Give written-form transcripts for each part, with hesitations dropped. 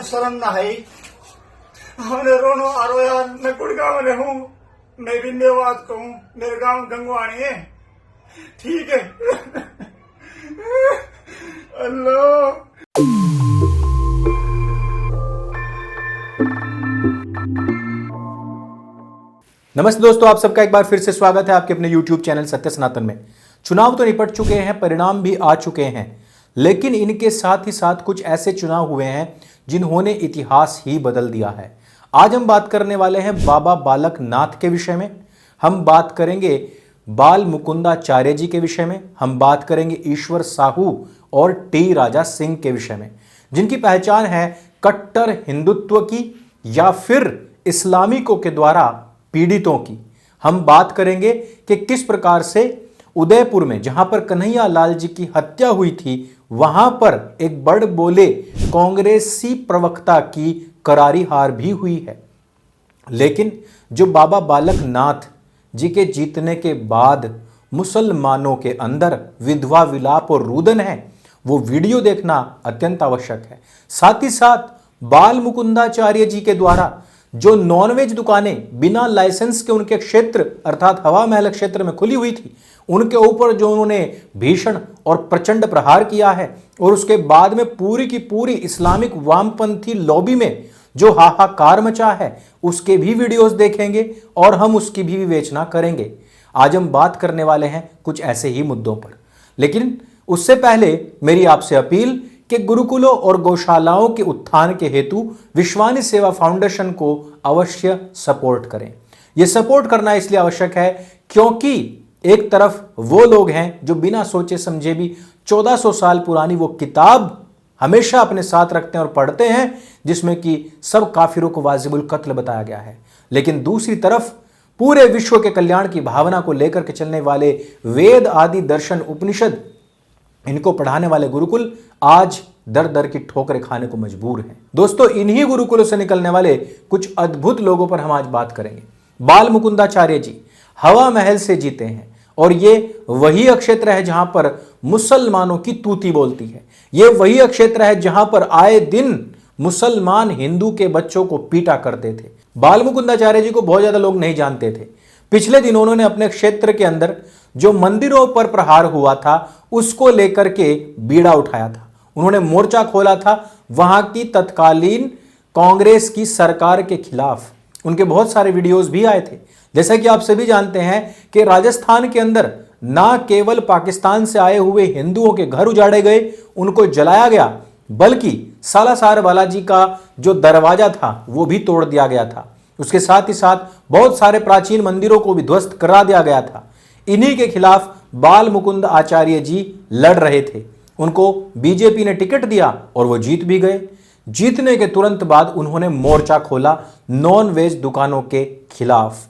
में शरण ना है। हमने रोनो आ रो यार, मैं गुड़गांव में हूँ, मैं बिंदेवाद को हूँ, मेरे गांव गंगवाणी है। ठीक है। अल्लाह। नमस्ते दोस्तों, आप सबका एक बार फिर से स्वागत है आपके अपने YouTube चैनल सत्य सनातन में। चुनाव तो निपट चुके हैं, परिणाम भी आ चुके हैं, लेकिन इनके साथ ही साथ कुछ ऐसे चुनाव हुए हैं जिन्होंने इतिहास ही बदल दिया है। आज हम बात करने वाले हैं बाबा बालक नाथ के विषय में, हम बात करेंगे बाल मुकुंदाचार्य जी के विषय में, हम बात करेंगे ईश्वर साहू और टी राजा सिंह के विषय में, जिनकी पहचान है कट्टर हिंदुत्व की या फिर इस्लामिकों के द्वारा पीड़ितों की। हम बात करेंगे कि किस प्रकार से उदयपुर में, जहां पर कन्हैया लाल जी की हत्या हुई थी, वहां पर एक बड़ बोले कांग्रेसी प्रवक्ता की करारी हार भी हुई है। लेकिन जो बाबा बालक नाथ जी के जीतने के बाद मुसलमानों के अंदर विधवा विलाप और रुदन है, वो वीडियो देखना अत्यंत आवश्यक है। साथ ही साथ बाल मुकुंदाचार्य जी के द्वारा जो नॉनवेज दुकानें बिना लाइसेंस के उनके क्षेत्र अर्थात हवा महल क्षेत्र में खुली हुई थी, उनके ऊपर जो उन्होंने भीषण और प्रचंड प्रहार किया है, और उसके बाद में पूरी की पूरी इस्लामिक वामपंथी लॉबी में जो हाहाकार मचा है, उसके भी वीडियोस देखेंगे और हम उसकी भी विवेचना करेंगे। आज हम बात करने वाले हैं कुछ ऐसे ही मुद्दों पर, लेकिन उससे पहले मेरी आपसे अपील कि गुरुकुलों और गौशालाओं के उत्थान के हेतु विश्वानी सेवा फाउंडेशन को अवश्य सपोर्ट करें। यह सपोर्ट करना इसलिए आवश्यक है क्योंकि एक तरफ वो लोग हैं जो बिना सोचे समझे भी 1400 साल पुरानी वो किताब हमेशा अपने साथ रखते हैं और पढ़ते हैं, जिसमें कि सब काफिरों को वाजिबुल कत्ल बताया गया है। लेकिन दूसरी तरफ पूरे विश्व के कल्याण की भावना को लेकर के चलने वाले वेद आदि दर्शन उपनिषद, इनको पढ़ाने वाले गुरुकुल आज दर दर की ठोकरें खाने को मजबूर हैं। दोस्तों, इन्हीं गुरुकुलों से निकलने वाले कुछ अद्भुत लोगों पर हम आज बात करेंगे। बाल मुकुंदाचार्य जी हवा महल से जीते हैं, और ये वही अक्षेत्र है जहां पर मुसलमानों की तूती बोलती है। ये वही अक्षेत्र है जहां पर आए दिन मुसलमान हिंदू के बच्चों को पीटा करते थे। बाल मुकुंदाचार्य जी को बहुत ज्यादा लोग नहीं जानते थे। पिछले दिन उन्होंने अपने क्षेत्र के अंदर जो मंदिरों पर प्रहार हुआ था, उसको लेकर के बीड़ा उठाया था। उन्होंने मोर्चा खोला था वहां की तत्कालीन कांग्रेस की सरकार के खिलाफ। उनके बहुत सारे वीडियोस भी आए थे। जैसा कि आप सभी जानते हैं कि राजस्थान के अंदर ना केवल पाकिस्तान से आए हुए हिंदुओं के घर उजाड़े गए, उनको जलाया गया, बल्कि सालासर बालाजी का जो दरवाजा था वो भी तोड़ दिया गया था। उसके साथ ही साथ बहुत सारे प्राचीन मंदिरों को भी ध्वस्त करा दिया गया था। इन्हीं के खिलाफ बाल मुकुंद आचार्य जी लड़ रहे थे। उनको बीजेपी ने टिकट दिया और वो जीत भी गए। जीतने के तुरंत बाद उन्होंने मोर्चा खोला नॉन वेज दुकानों के खिलाफ।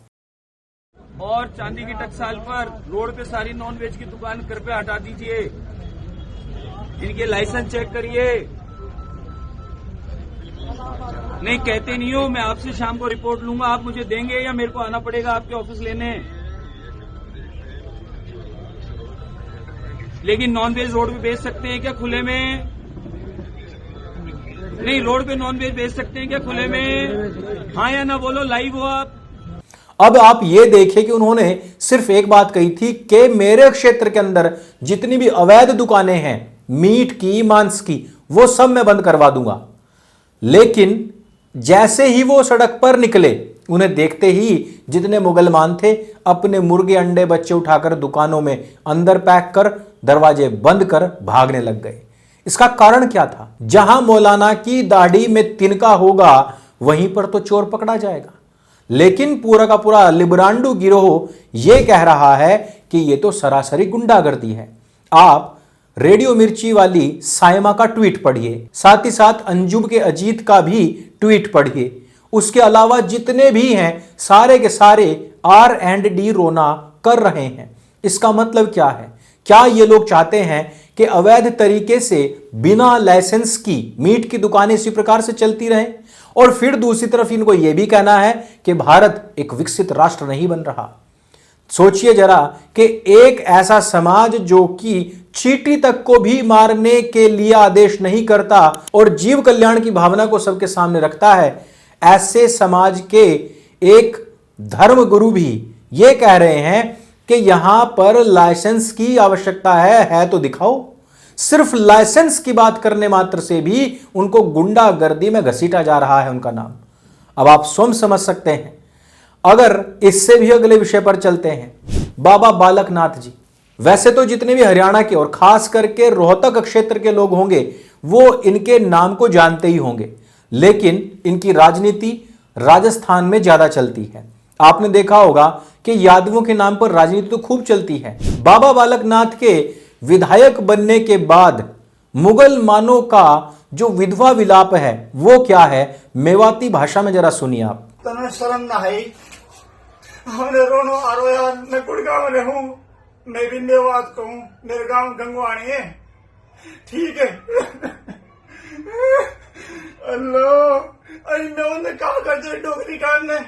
और चांदी की टकसाल पर रोड पे सारी नॉन वेज की दुकान कृपया हटा दीजिए, इनके लाइसेंस चेक करिए। नहीं कहते नहीं हो, मैं आपसे शाम को रिपोर्ट लूंगा, आप मुझे देंगे या मेरे को आना पड़ेगा आपके ऑफिस लेने? लेकिन नॉन वेज रोड पे बेच सकते हैं क्या खुले में? नहीं, रोड पे नॉन वेज बेच सकते हैं क्या खुले में? हाँ या ना बोलो, लाइव हो आप। अब आप ये देखें कि उन्होंने सिर्फ एक बात कही थी कि मेरे क्षेत्र के अंदर जितनी भी अवैध दुकानें हैं मीट की, मांस की, वो सब मैं बंद करवा दूंगा। लेकिन जैसे ही वो सड़क पर निकले, उन्हें देखते ही जितने मुगलमान थे अपने मुर्गे अंडे बच्चे उठाकर दुकानों में अंदर पैक कर दरवाजे बंद कर भागने लग गए। इसका कारण क्या था? जहां मौलाना की दाढ़ी में तिनका होगा वहीं पर तो चोर पकड़ा जाएगा। लेकिन पूरा का पूरा लिब्रांडू गिरोह यह कह रहा है कि यह तो सरासरी गुंडागर्दी है। आप रेडियो मिर्ची वाली साइमा का ट्वीट पढ़िए, साथ ही साथ अंजुम के अजीत का भी ट्वीट पढ़िए। उसके अलावा जितने भी हैं सारे के सारे R&D रोना कर रहे हैं। इसका मतलब क्या है? क्या ये लोग चाहते हैं कि अवैध तरीके से बिना लाइसेंस की मीट की दुकानें इसी प्रकार से चलती रहें? और फिर दूसरी तरफ इनको यह भी कहना है कि भारत एक विकसित राष्ट्र नहीं बन रहा। सोचिए जरा कि एक ऐसा समाज जो कि चींटी तक को भी मारने के लिए आदेश नहीं करता और जीव कल्याण की भावना को सबके सामने रखता है, ऐसे समाज के एक धर्म गुरु भी ये कह रहे हैं कि यहां पर लाइसेंस की आवश्यकता है तो दिखाओ। सिर्फ लाइसेंस की बात करने मात्र से भी उनको गुंडागर्दी में घसीटा जा रहा है उनका नाम। अब आप स्वयं समझ सकते हैं। अगर इससे भी अगले विषय पर चलते हैं, बाबा बालक नाथ जी। वैसे तो जितने भी हरियाणा के और खास करके रोहतक क्षेत्र के लोग होंगे वो इनके नाम को जानते ही होंगे, लेकिन इनकी राजनीति राजस्थान में ज्यादा चलती है। आपने देखा होगा कि यादवों के नाम पर राजनीति तो खूब चलती है। बाबा बालक नाथ के विधायक बनने के बाद मुगलमानों का जो विधवा विलाप है वो क्या है, मेवाती भाषा में जरा सुनिए आप। तने शर्म ना है, हमने रोनो आरोया, मैं गुड़गांव में हूँ, मैं विंध्यवाद को हूँ, मेरे गांव गंगवाणी है, ठीक है। अल्लाह, अरे मैं उन्हें कहा कर दे डोगरी कान ने,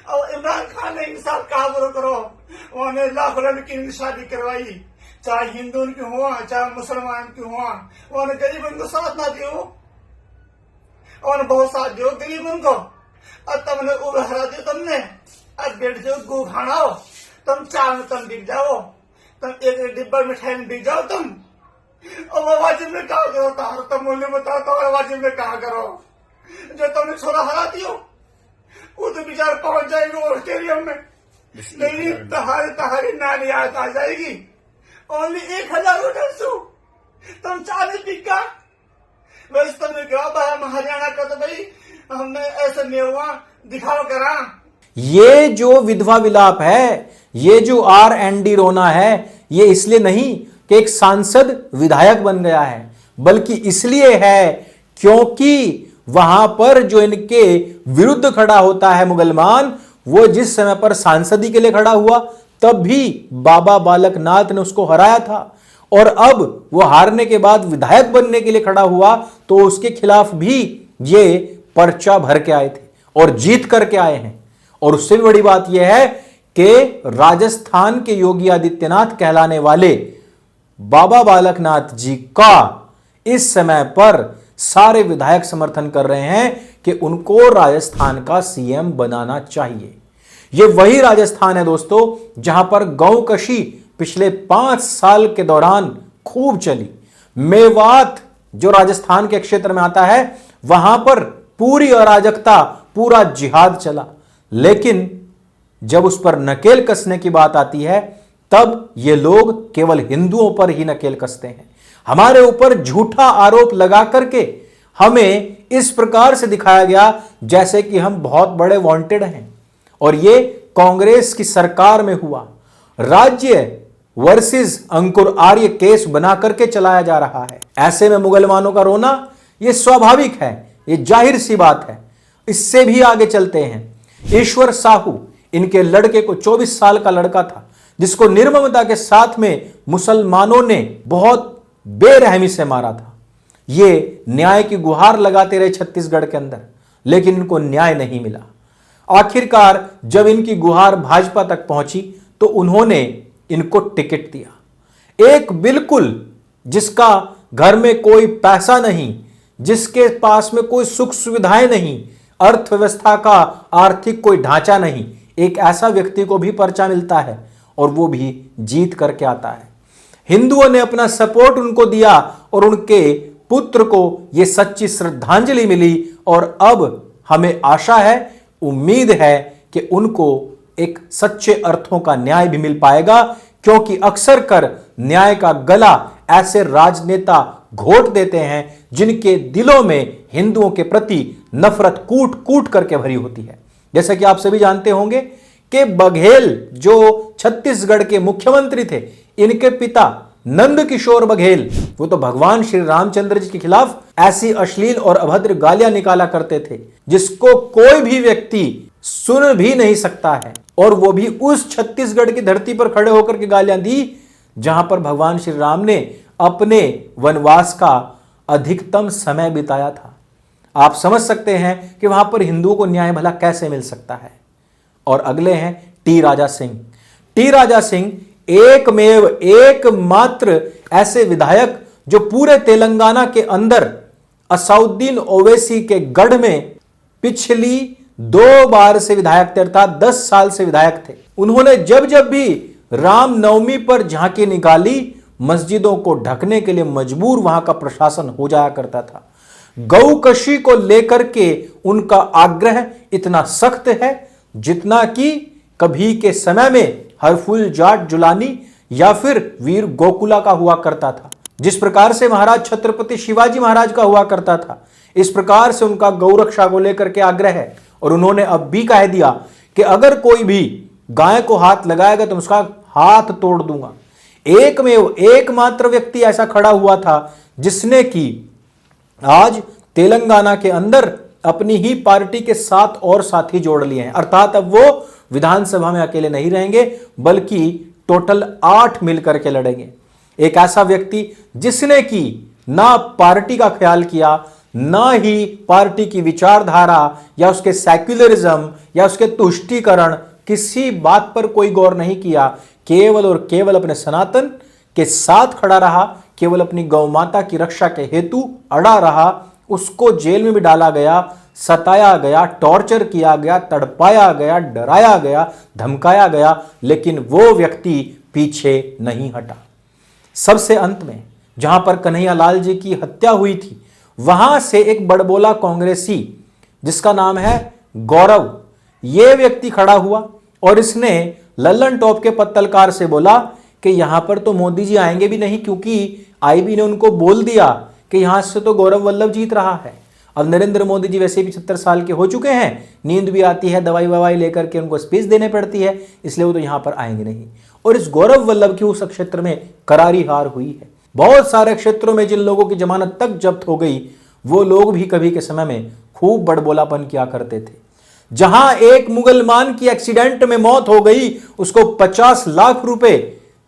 और इमरान खान ने इंसाफ कहा करो, उन्हें लाख लड़की की शादी करवाई, चाहे हिंदू की हुआ चाहे मुसलमान की हुआ, उन्हें गरीबन को साथ ना दियो, उन्हें बहुत साथ दियो गरीबन को। और तुमने उबहरा दियो, तुमने अब बैठ जाओ गो खानाओ, तुम चार में तुम बिक जाओ, तुम एक डिब्बा मिठाई में बिक जाओ तुम। और वाजिब में कहा करो तार, तुम मूल्य बताओ तो वाजिब में कहा करो। जो तुमने छोरा हरा दियो वो तो बेचार पहुंच जाएंगे ऑस्ट्रेलिया में, लेकिन तहारी नानी आ जाएगी ओनली 1000 रुपये, तुम 40 बिका। वैसे तुमने कहा हरियाणा का तो भाई हमने ऐसा नहीं हुआ, दिखाओ करा। ये जो विधवा विलाप है, ये जो R&D रोना है, ये इसलिए नहीं कि एक सांसद विधायक बन गया है, बल्कि इसलिए है क्योंकि वहां पर जो इनके विरुद्ध खड़ा होता है मुगलमान, वो जिस समय पर सांसदी के लिए खड़ा हुआ तब भी बाबा बालक नाथ ने उसको हराया था, और अब वो हारने के बाद विधायक बनने के लिए खड़ा हुआ तो उसके खिलाफ भी ये पर्चा भर के आए थे और जीत करके आए हैं। और उससे भी बड़ी बात यह है कि राजस्थान के योगी आदित्यनाथ कहलाने वाले बाबा बालक नाथ जी का इस समय पर सारे विधायक समर्थन कर रहे हैं कि उनको राजस्थान का सीएम बनाना चाहिए। ये वही राजस्थान है दोस्तों जहां पर गौकशी पिछले 5 साल के दौरान खूब चली। मेवात जो राजस्थान के क्षेत्र में आता है वहां पर पूरी अराजकता, पूरा जिहाद चला, लेकिन जब उस पर नकेल कसने की बात आती है तब ये लोग केवल हिंदुओं पर ही नकेल कसते हैं। हमारे ऊपर झूठा आरोप लगा करके हमें इस प्रकार से दिखाया गया जैसे कि हम बहुत बड़े वांटेड हैं, और ये कांग्रेस की सरकार में हुआ। राज्य वर्सेस अंकुर आर्य केस बना करके चलाया जा रहा है। ऐसे में मुगलमानों का रोना ये स्वाभाविक है, ये जाहिर सी बात है। इससे भी आगे चलते हैं। ईश्वर साहू, इनके लड़के को 24 साल का लड़का था जिसको निर्ममता के साथ में मुसलमानों ने बहुत बेरहमी से मारा था। ये न्याय की गुहार लगाते रहे छत्तीसगढ़ के अंदर, लेकिन इनको न्याय नहीं मिला। आखिरकार जब इनकी गुहार भाजपा तक पहुंची तो उन्होंने इनको टिकट दिया। एक बिल्कुल जिसका घर में कोई पैसा नहीं, जिसके पास में कोई सुख सुविधाएं नहीं, अर्थव्यवस्था का आर्थिक कोई ढांचा नहीं, एक ऐसा व्यक्ति को भी पर्चा मिलता है और वो भी जीत करके आता है। हिंदुओं ने अपना सपोर्ट उनको दिया और उनके पुत्र को यह सच्ची श्रद्धांजलि मिली, और अब हमें आशा है, उम्मीद है कि उनको एक सच्चे अर्थों का न्याय भी मिल पाएगा, क्योंकि अक्सर कर न्याय का गला ऐसे राजनेता घोट देते हैं जिनके दिलों में हिंदुओं के प्रति नफरत कूट कूट करके भरी होती है। जैसे कि आप सभी जानते होंगे कि बघेल जो छत्तीसगढ़ के मुख्यमंत्री थे, इनके पिता नंद किशोर बघेल, वो तो भगवान श्री रामचंद्र जी के खिलाफ ऐसी अश्लील और अभद्र गालियां निकाला करते थे जिसको कोई भी व्यक्ति सुन भी नहीं सकता है, और वो भी उस छत्तीसगढ़ की धरती पर खड़े होकर के गालियां दी जहां पर भगवान श्री राम ने अपने वनवास का अधिकतम समय बिताया था। आप समझ सकते हैं कि वहां पर हिंदुओं को न्याय भला कैसे मिल सकता है। और अगले हैं टी राजा सिंह। टी राजा सिंह एकमात्र ऐसे विधायक जो पूरे तेलंगाना के अंदर असउद्दीन ओवैसी के गढ़ में पिछली 2 बार से विधायक थे, अर्थात 10 साल से विधायक थे। उन्होंने जब जब भी रामनवमी पर झांकी निकाली, मस्जिदों को ढकने के लिए मजबूर वहां का प्रशासन हो जाया करता था। गौकशी को लेकर के उनका आग्रह इतना सख्त है जितना कि कभी के समय में हरफुल जाट जुलानी या फिर वीर गोकुला का हुआ करता था। जिस प्रकार से महाराज छत्रपति शिवाजी महाराज का हुआ करता था, इस प्रकार से उनका गौरक्षा को लेकर के आग्रह है। और उन्होंने अब भी कह दिया कि अगर कोई भी गाय को हाथ लगाएगा तो उसका हाथ तोड़ दूंगा। एकमात्र व्यक्ति ऐसा खड़ा हुआ था जिसने कि आज तेलंगाना के अंदर अपनी ही पार्टी के 7 और साथी जोड़ लिए हैं, अर्थात अब वो विधानसभा में अकेले नहीं रहेंगे बल्कि टोटल 8 मिलकर के लड़ेंगे। एक ऐसा व्यक्ति जिसने कि ना पार्टी का ख्याल किया, ना ही पार्टी की विचारधारा या उसके सेक्युलरिज्म या उसके तुष्टीकरण, किसी बात पर कोई गौर नहीं किया, केवल और केवल अपने सनातन के साथ खड़ा रहा, केवल अपनी गौ माता की रक्षा के हेतु अड़ा रहा। उसको जेल में भी डाला गया, सताया गया, टॉर्चर किया गया, तड़पाया गया, डराया गया, धमकाया गया, लेकिन वो व्यक्ति पीछे नहीं हटा। सबसे अंत में जहां पर कन्हैया लाल जी की हत्या हुई थी, वहां से एक बड़बोला कांग्रेसी जिसका नाम है गौरव, ये व्यक्ति खड़ा हुआ और इसने लल्लन टॉप के पत्तलकार से बोला कि यहां पर तो मोदी जी आएंगे भी नहीं, क्योंकि आईबी ने उनको बोल दिया कि यहां से तो गौरव वल्लभ जीत रहा है। अब नरेंद्र मोदी जी वैसे भी 76 साल के हो चुके हैं, नींद भी आती है, दवाई ववाई लेकर के उनको स्पीच देने पड़ती है, इसलिए वो तो यहां पर आएंगे नहीं। और इस गौरव वल्लभ की उस क्षेत्र में करारी हार हुई है। बहुत सारे क्षेत्रों में जिन लोगों की जमानत तक जब्त हो गई, वो लोग भी कभी के समय में खूब बड़बोलापन किया करते थे। जहां एक मुसलमान की एक्सीडेंट में मौत हो गई, उसको 50 लाख रुपए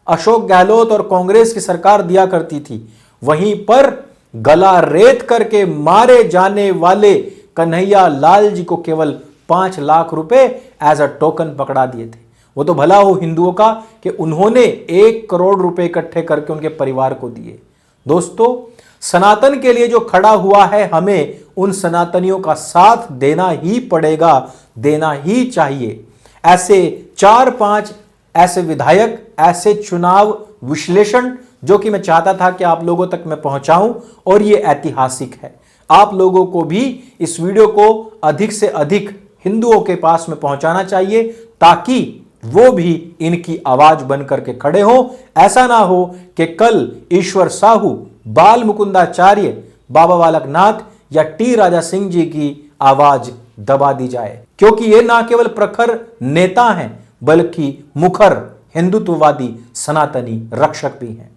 अशोक गहलोत और कांग्रेस की सरकार दिया करती थी, वहीं पर गला रेत करके मारे जाने वाले कन्हैया लाल जी को केवल 5 लाख रुपए एज अ टोकन पकड़ा दिए थे। वो तो भला हो हिंदुओं का कि उन्होंने 1 करोड़ रुपए इकट्ठे करके उनके परिवार को दिए। दोस्तों, सनातन के लिए जो खड़ा हुआ है, हमें उन सनातनियों का साथ देना ही पड़ेगा, देना ही चाहिए। ऐसे 4-5 ऐसे विधायक, ऐसे चुनाव विश्लेषण जो कि मैं चाहता था कि आप लोगों तक मैं पहुंचाऊं, और ये ऐतिहासिक है। आप लोगों को भी इस वीडियो को अधिक से अधिक हिंदुओं के पास में पहुंचाना चाहिए, ताकि वो भी इनकी आवाज बन करके खड़े हो। ऐसा ना हो कि कल ईश्वर साहू, बाल मुकुंदाचार्य, बाबा बालक नाथ या टी राजा सिंह जी की आवाज दबा दी जाए, क्योंकि ये ना केवल प्रखर नेता हैं बल्कि मुखर हिंदुत्ववादी सनातनी रक्षक भी हैं।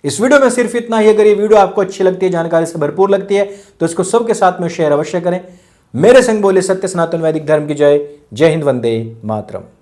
इस वीडियो में सिर्फ इतना ही। अगर ये वीडियो आपको अच्छी लगती है, जानकारी से भरपूर लगती है, तो इसको सबके साथ में शेयर अवश्य करें। मेरे संग बोले सत्य सनातन वैदिक धर्म की जय। जय हिंद, वंदे मातरम।